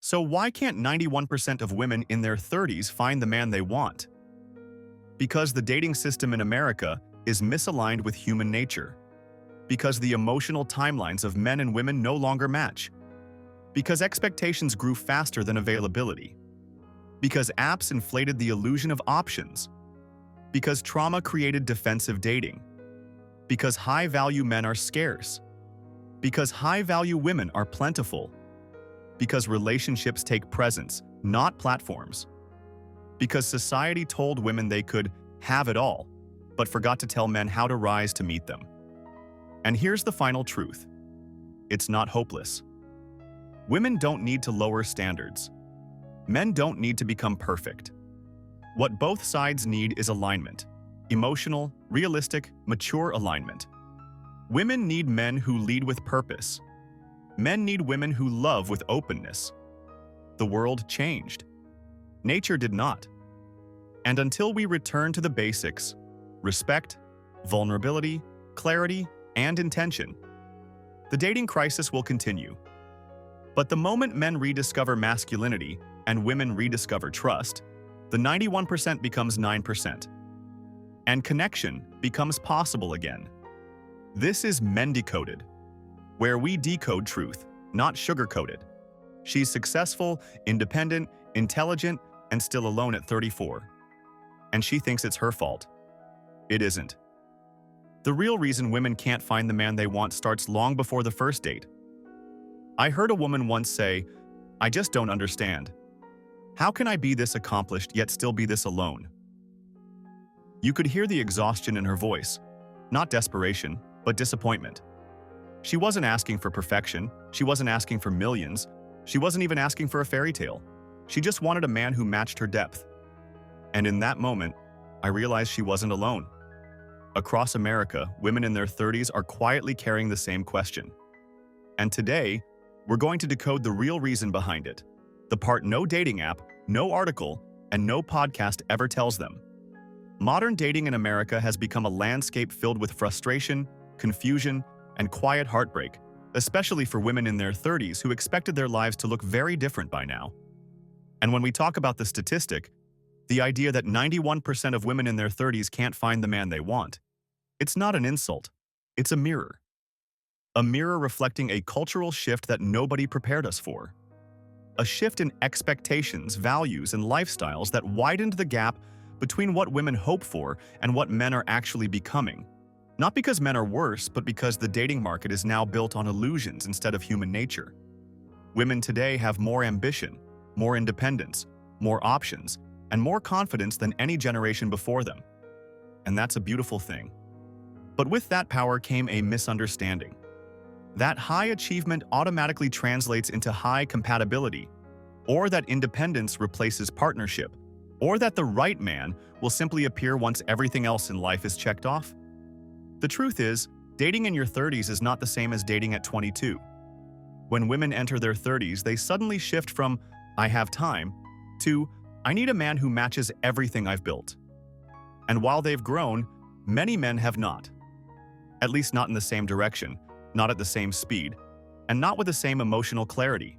So why can't 91% of women in their 30s find the man they want? Because the dating system in America is misaligned with human nature. Because the emotional timelines of men and women no longer match. Because expectations grew faster than availability. Because apps inflated the illusion of options. Because trauma created defensive dating. Because high-value men are scarce. Because high-value women are plentiful. Because relationships take presence, not platforms. Because society told women they could have it all, but forgot to tell men how to rise to meet them. And here's the final truth. It's not hopeless. Women don't need to lower standards. Men don't need to become perfect. What both sides need is alignment. Emotional, realistic, mature alignment. Women need men who lead with purpose. Men need women who love with openness. The world changed. Nature did not. And until we return to the basics, respect, vulnerability, clarity, and intention, the dating crisis will continue. But the moment men rediscover masculinity and women rediscover trust, the 91% becomes 9%. And connection becomes possible again. This is Mendecoded, where we decode truth, not sugarcoat it. She's successful, independent, intelligent, and still alone at 34. And she thinks it's her fault. It isn't. The real reason women can't find the man they want starts long before the first date. I heard a woman once say, "I just don't understand. How can I be this accomplished yet still be this alone?" You could hear the exhaustion in her voice, not desperation, but disappointment. She wasn't asking for perfection, she wasn't asking for millions, she wasn't even asking for a fairy tale. She just wanted a man who matched her depth. And in that moment, I realized she wasn't alone. Across America, women in their 30s are quietly carrying the same question. And today, we're going to decode the real reason behind it. The part no dating app, no article, and no podcast ever tells them. Modern dating in America has become a landscape filled with frustration, confusion, and quiet heartbreak, especially for women in their 30s who expected their lives to look very different by now. And when we talk about the statistic, the idea that 91% of women in their 30s can't find the man they want, it's not an insult, it's a mirror. A mirror reflecting a cultural shift that nobody prepared us for. A shift in expectations, values, and lifestyles that widened the gap between what women hope for and what men are actually becoming. Not because men are worse, but because the dating market is now built on illusions instead of human nature. Women today have more ambition, more independence, more options, and more confidence than any generation before them. And that's a beautiful thing. But with that power came a misunderstanding. That high achievement automatically translates into high compatibility, or that independence replaces partnership, or that the right man will simply appear once everything else in life is checked off. The truth is, dating in your 30s is not the same as dating at 22. When women enter their 30s, they suddenly shift from, "I have time," to, "I need a man who matches everything I've built." And while they've grown, many men have not. At least not in the same direction, not at the same speed, and not with the same emotional clarity.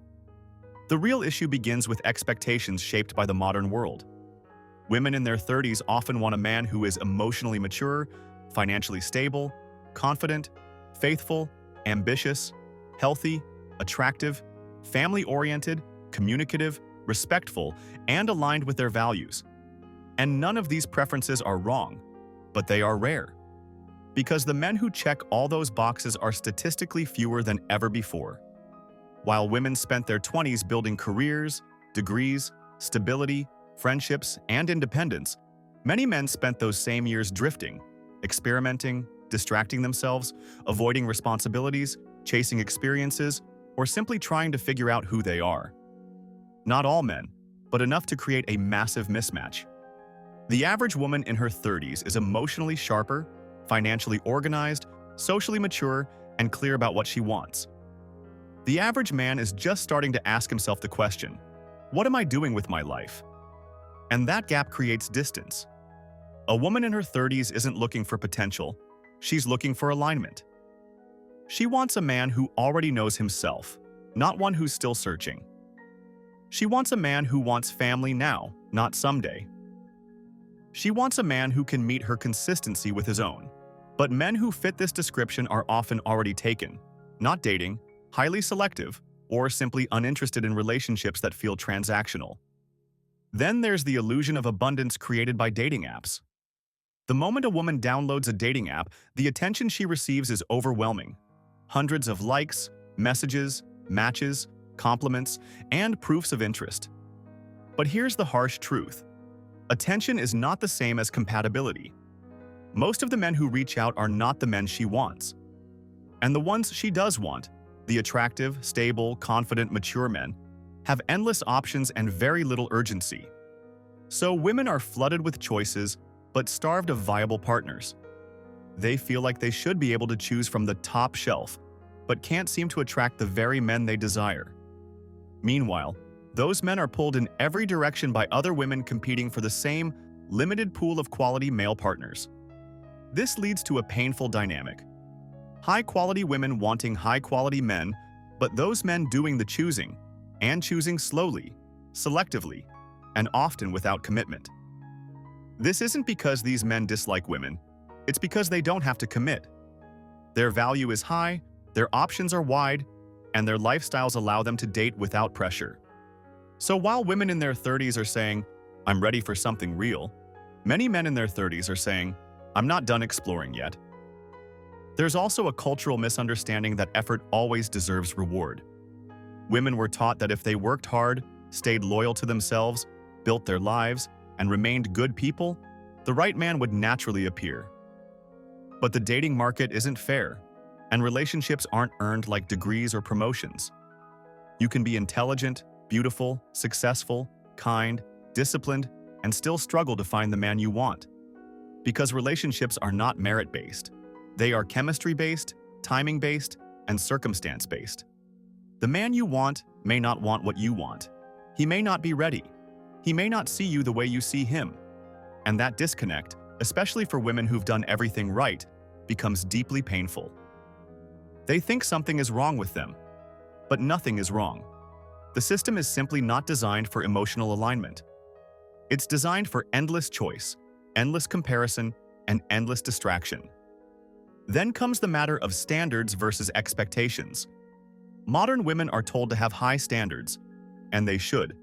The real issue begins with expectations shaped by the modern world. Women in their 30s often want a man who is emotionally mature, financially stable, confident, faithful, ambitious, healthy, attractive, family-oriented, communicative, respectful, and aligned with their values. And none of these preferences are wrong, but they are rare. Because the men who check all those boxes are statistically fewer than ever before. While women spent their 20s building careers, degrees, stability, friendships, and independence, many men spent those same years drifting, experimenting, distracting themselves, avoiding responsibilities, chasing experiences, or simply trying to figure out who they are. Not all men, but enough to create a massive mismatch. The average woman in her 30s is emotionally sharper, financially organized, socially mature, and clear about what she wants. The average man is just starting to ask himself the question, "What am I doing with my life?" And that gap creates distance. A woman in her 30s isn't looking for potential, she's looking for alignment. She wants a man who already knows himself, not one who's still searching. She wants a man who wants family now, not someday. She wants a man who can meet her consistency with his own. But men who fit this description are often already taken, not dating, highly selective, or simply uninterested in relationships that feel transactional. Then there's the illusion of abundance created by dating apps. The moment a woman downloads a dating app, the attention she receives is overwhelming. Hundreds of likes, messages, matches, compliments, and proofs of interest. But here's the harsh truth. Attention is not the same as compatibility. Most of the men who reach out are not the men she wants. And the ones she does want, the attractive, stable, confident, mature men, have endless options and very little urgency. So women are flooded with choices, but starved of viable partners. They feel like they should be able to choose from the top shelf, but can't seem to attract the very men they desire. Meanwhile, those men are pulled in every direction by other women competing for the same limited pool of quality male partners. This leads to a painful dynamic. High-quality women wanting high-quality men, but those men doing the choosing, and choosing slowly, selectively, and often without commitment. This isn't because these men dislike women, it's because they don't have to commit. Their value is high, their options are wide, and their lifestyles allow them to date without pressure. So while women in their 30s are saying, "I'm ready for something real," many men in their 30s are saying, "I'm not done exploring yet." There's also a cultural misunderstanding that effort always deserves reward. Women were taught that if they worked hard, stayed loyal to themselves, built their lives, and remained good people, the right man would naturally appear. But the dating market isn't fair, and relationships aren't earned like degrees or promotions. You can be intelligent, beautiful, successful, kind, disciplined, and still struggle to find the man you want. Because relationships are not merit-based. They are chemistry-based, timing-based, and circumstance-based. The man you want may not want what you want. He may not be ready. He may not see you the way you see him. And that disconnect, especially for women who've done everything right, becomes deeply painful. They think something is wrong with them, but nothing is wrong. The system is simply not designed for emotional alignment. It's designed for endless choice, endless comparison, and endless distraction. Then comes the matter of standards versus expectations. Modern women are told to have high standards, and they should,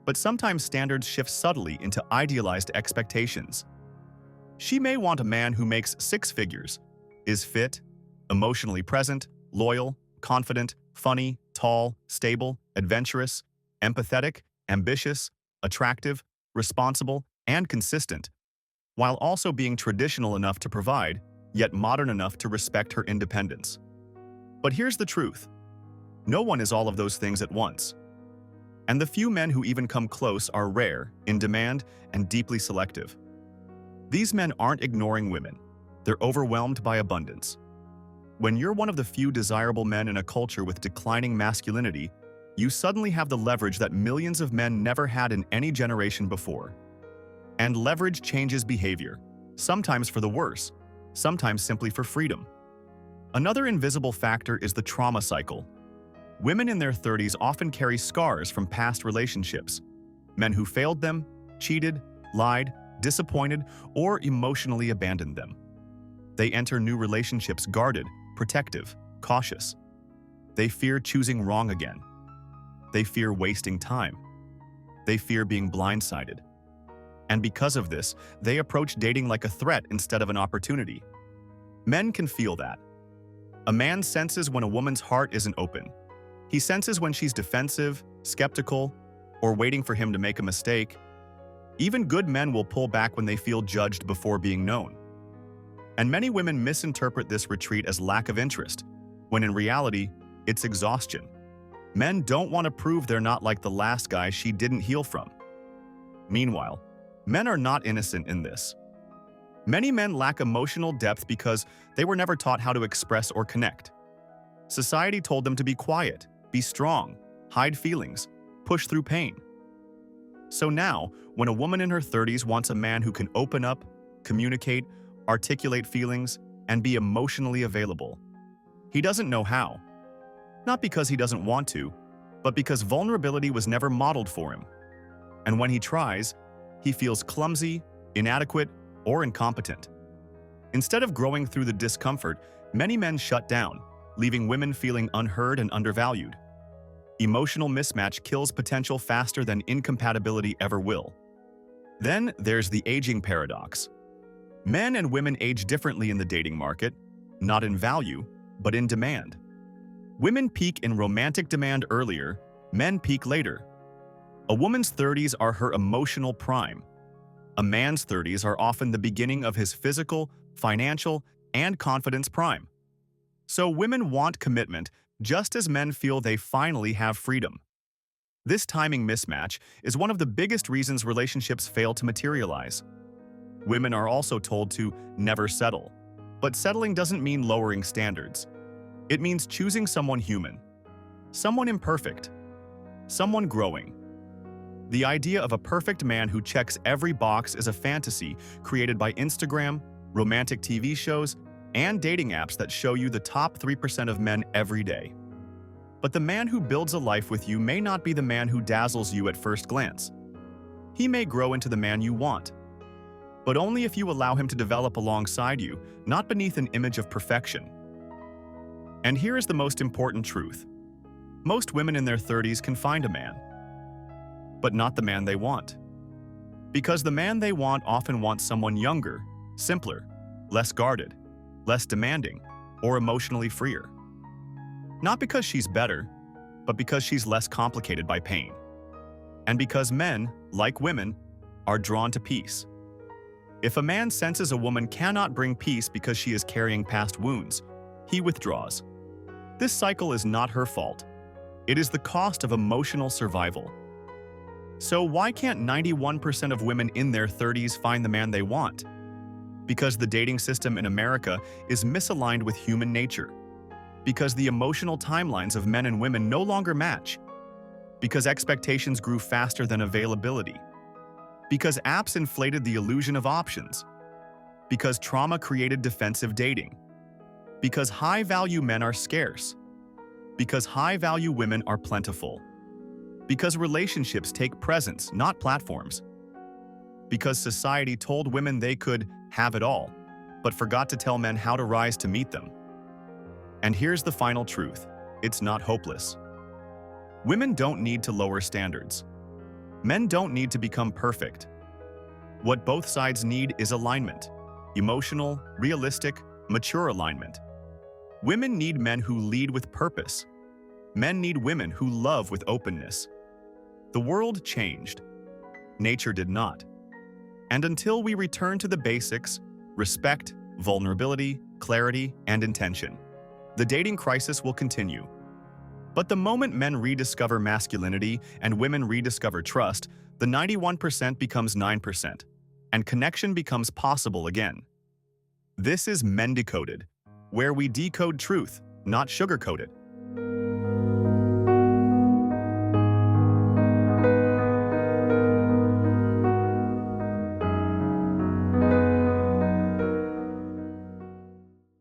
but sometimes standards shift subtly into idealized expectations. She may want a man who makes 6 figures, is fit, emotionally present, loyal, confident, funny, tall, stable, adventurous, empathetic, ambitious, attractive, responsible, and consistent, while also being traditional enough to provide, yet modern enough to respect her independence. But here's the truth. No one is all of those things at once. And the few men who even come close are rare, in demand, and deeply selective. These men aren't ignoring women. They're overwhelmed by abundance. When you're one of the few desirable men in a culture with declining masculinity, you suddenly have the leverage that millions of men never had in any generation before. And leverage changes behavior, sometimes for the worse, sometimes simply for freedom. Another invisible factor is the trauma cycle. Women in their 30s often carry scars from past relationships. Men who failed them, cheated, lied, disappointed, or emotionally abandoned them. They enter new relationships guarded, protective, cautious. They fear choosing wrong again. They fear wasting time. They fear being blindsided. And because of this, they approach dating like a threat instead of an opportunity. Men can feel that. A man senses when a woman's heart isn't open. He senses when she's defensive, skeptical, or waiting for him to make a mistake. Even good men will pull back when they feel judged before being known. And many women misinterpret this retreat as lack of interest, when in reality, it's exhaustion. Men don't want to prove they're not like the last guy she didn't heal from. Meanwhile, men are not innocent in this. Many men lack emotional depth because they were never taught how to express or connect. Society told them to be quiet, be strong, hide feelings, push through pain. So now, when a woman in her 30s wants a man who can open up, communicate, articulate feelings, and be emotionally available, he doesn't know how. Not because he doesn't want to, but because vulnerability was never modeled for him. And when he tries, he feels clumsy, inadequate, or incompetent. Instead of growing through the discomfort, many men shut down, leaving women feeling unheard and undervalued. Emotional mismatch kills potential faster than incompatibility ever will. Then there's the aging paradox. Men and women age differently in the dating market, not in value, but in demand. Women peak in romantic demand earlier, men peak later. A woman's 30s are her emotional prime. A man's 30s are often the beginning of his physical, financial, and confidence prime. So women want commitment just as men feel they finally have freedom. This timing mismatch is one of the biggest reasons relationships fail to materialize. Women are also told to never settle. But settling doesn't mean lowering standards. It means choosing someone human, someone imperfect, someone growing. The idea of a perfect man who checks every box is a fantasy created by Instagram, romantic TV shows, and dating apps that show you the top 3% of men every day. But the man who builds a life with you may not be the man who dazzles you at first glance. He may grow into the man you want, but only if you allow him to develop alongside you, not beneath an image of perfection. And here is the most important truth. Most women in their 30s can find a man, but not the man they want. Because the man they want often wants someone younger, simpler, less guarded, less demanding, or emotionally freer. Not because she's better, but because she's less complicated by pain. And because men, like women, are drawn to peace. If a man senses a woman cannot bring peace because she is carrying past wounds, he withdraws. This cycle is not her fault. It is the cost of emotional survival. So why can't 91% of women in their 30s find the man they want? Because the dating system in America is misaligned with human nature. Because the emotional timelines of men and women no longer match. Because expectations grew faster than availability. Because apps inflated the illusion of options. Because trauma created defensive dating. Because high-value men are scarce. Because high-value women are plentiful. Because relationships take presence, not platforms. Because society told women they could have it all, but forgot to tell men how to rise to meet them. And here's the final truth. It's not hopeless. Women don't need to lower standards. Men don't need to become perfect. What both sides need is alignment. Emotional, realistic, mature alignment. Women need men who lead with purpose. Men need women who love with openness. The world changed. Nature did not. And until we return to the basics, respect, vulnerability, clarity, and intention, the dating crisis will continue. But the moment men rediscover masculinity and women rediscover trust, the 91% becomes 9%, and connection becomes possible again. This is Mendecoded, where we decode truth, not sugarcoat it.